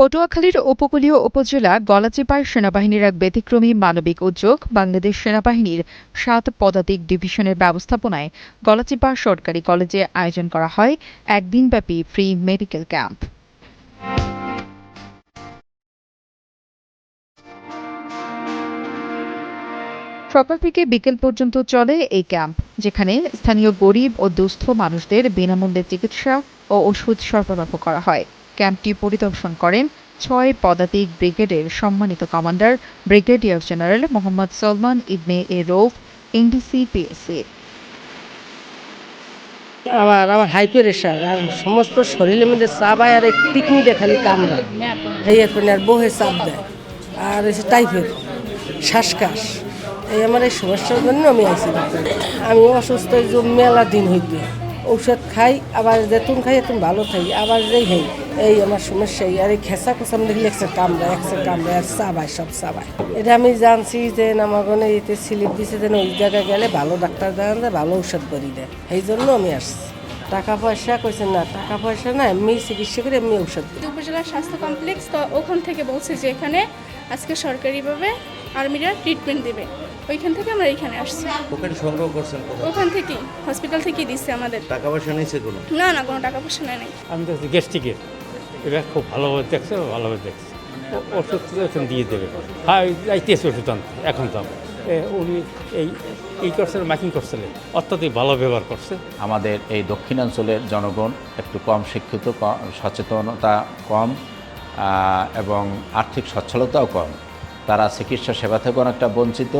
পটুয়াখালীর উপকূলীয় উপজেলা গলাচিপায় সেনাবাহিনীর এক ব্যতিক্রমী মানবিক উদ্যোগ বাংলাদেশ সেনাবাহিনীর ৭ পদাতিক ডিভিশনের ব্যবস্থাপনায় গলাচিপা সরকারি কলেজে আয়োজন করা হয় একদিনব্যাপী ফ্রি মেডিকেল ক্যাম্প। সকাল থেকে বিকেল পর্যন্ত চলে এই ক্যাম্প, যেখানে স্থানীয় গরিব ও দুস্থ মানুষদের বিনামূল্যে চিকিৎসা ও ওষুধ সরবরাহ করা হয়। ক্যাম্পটি পরিদর্শন করেন ৬ পদাতিক ব্রিগেডের সম্মানিত commander brigadier general Mohammad Salman Ibne A Rauf, NDC PSC. আমার হাই প্রেশার আর সমস্ত শরীরের মধ্যে চাপ হয় আর টিকনিটা খালি কামড়ায়, এই এখন আর বহে চাপ দেয় আর হচ্ছে টাইফয়েড, শ্বাসকাশ। এই আমার এই সমস্যার জন্য আমি আইসি ডাক্তার। আমি অসুস্থ মেলা দিন হইতে ঔষধ খাই, আবার যেতুন খাই এতুন ভালো থাকি, আবার যেই খাই এই আমার সমস্যা। আর এই খেসা খোসাম দেখলে একশো কামড়ায় আর চাবায়, সব চাবায়। এটা আমি জানছি যে আমার কোনো এতে স্লিপ দিছে যেন ওই জায়গায় গেলে ভালো ডাক্তার দেখান যায়, ভালো ঔষধ করি দেয়। এই জন্য আমি আসছি। টাকা পয়সা কইছেন না, টাকা পয়সা না, এমনি চিকিৎসা করে এমনি ঔষধ দিই। উপজেলা স্বাস্থ্য কমপ্লেক্স, তো ওখান থেকে বলছে যে এখানে আজকে সরকারিভাবে আর্মিরা ট্রিটমেন্ট দেবে। ওইখান থেকে আমরা এখানে আসছি। ওখানে সংগ্রহ করছেন? ওখান থেকেই, হসপিটাল থেকেই দিচ্ছে আমাদের। টাকা পয়সা নিয়েছে কোনো? না, কোনো টাকা পয়সা নেই। আমি তো গ্যাস্ট্রিকের, এটা খুব ভালোভাবে দেখছে, ওষুধ এখন দিয়ে দেবে। হ্যাঁ, যাইতেছে ওষুধ আনতে এখন তো উনি এই করছেন, মাইকিং করছেন, অত্যাধিক ভালো ব্যবহার করছে। আমাদের এই দক্ষিণাঞ্চলের জনগণ একটু কম শিক্ষিত, সচেতনতা কম এবং আর্থিক সচ্ছলতাও কম। তারা চিকিৎসা সেবা থেকে অনেকটা বঞ্চিত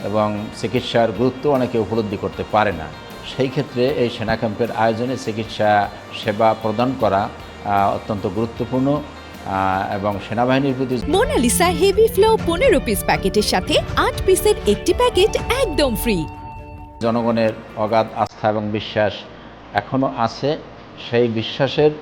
এবং চিকিৎসার গুরুত্ব অনেকে উপলব্ধি করতে পারে না। সেই ক্ষেত্রে এই সেনা ক্যাম্পের আয়োজনে চিকিৎসা সেবা প্রদান করা অত্যন্ত গুরুত্বপূর্ণ এবং সেনাবাহিনীর প্রতি। মোনালিসা হেভি ফ্লো 15 পিস প্যাকেটের সাথে 8 পিসের একটি প্যাকেট একদম ফ্রি। জনগণের অগাধ আস্থা এবং বিশ্বাস এখনও আছে। সেই বিশ্বাসের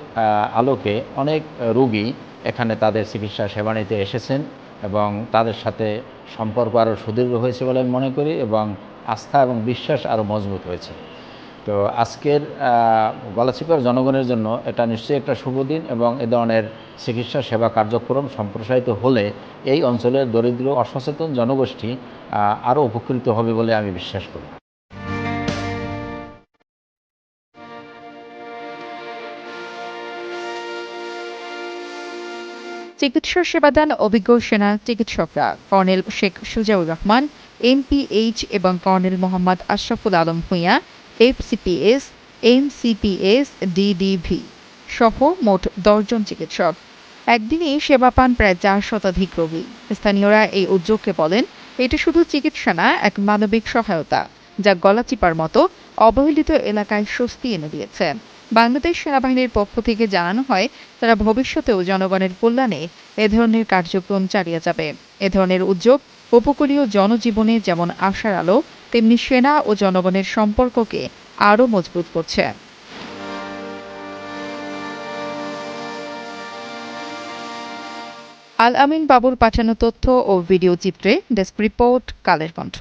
আলোকে অনেক রোগী এখানে তাদের চিকিৎসা সেবা নিতে এসেছেন এবং তাদের সাথে সম্পর্ক আরও সুদৃঢ় হয়েছে বলে আমি মনে করি এবং আস্থা এবং বিশ্বাস আরও মজবুত হয়েছে। তো আজকের গলাচিপার জনগণের জন্য এটা নিশ্চয়ই একটা শুভ দিন এবং এ ধরনের চিকিৎসা সেবা কার্যক্রম সম্প্রসারিত হলে এই অঞ্চলের দরিদ্র অসচেতন জনগোষ্ঠী আরও উপকৃত হবে বলে আমি বিশ্বাস করি। চিকিৎসা সেবাদান অভিজ্ঞ সেনা চিকিৎসকরা কর্নেল শেখ সুজাউর রহমান, এমপিএইচ এবং colonel Mohammad Ashraful Alam Bhuiyan, FCPS, NCPS, DDV সহ মোট ১০ জন চিকিৎসক একদিনে সেবা পান প্রায় ৪ শতাধিক রোগী। স্থানীয়রা এই উদ্যোগকে বলেন, এটি শুধু চিকিৎসা না, এক মানবিক সহায়তা যা গলাচিপার মতো অবহেলিত এলাকায় স্বস্তি এনে দিয়েছে। বাংলাদেশ সেনাবাহিনীর পক্ষ থেকে জানানো হয়, তারা ভবিষ্যতেও জনগণের কল্যাণে এ ধরনের কার্যক্রম চালিয়ে যাবে। এ ধরনের উদ্যোগ উপকূলীয় জনজীবনে যেমন আশার আলো, তেমনি সেনা ও জনগণের সম্পর্ককে আরও মজবুত করছে। আল আমিন বাবুর পাঠানো তথ্য ও ভিডিও চিত্রে ডেস্ক রিপোর্ট, কালের কণ্ঠ।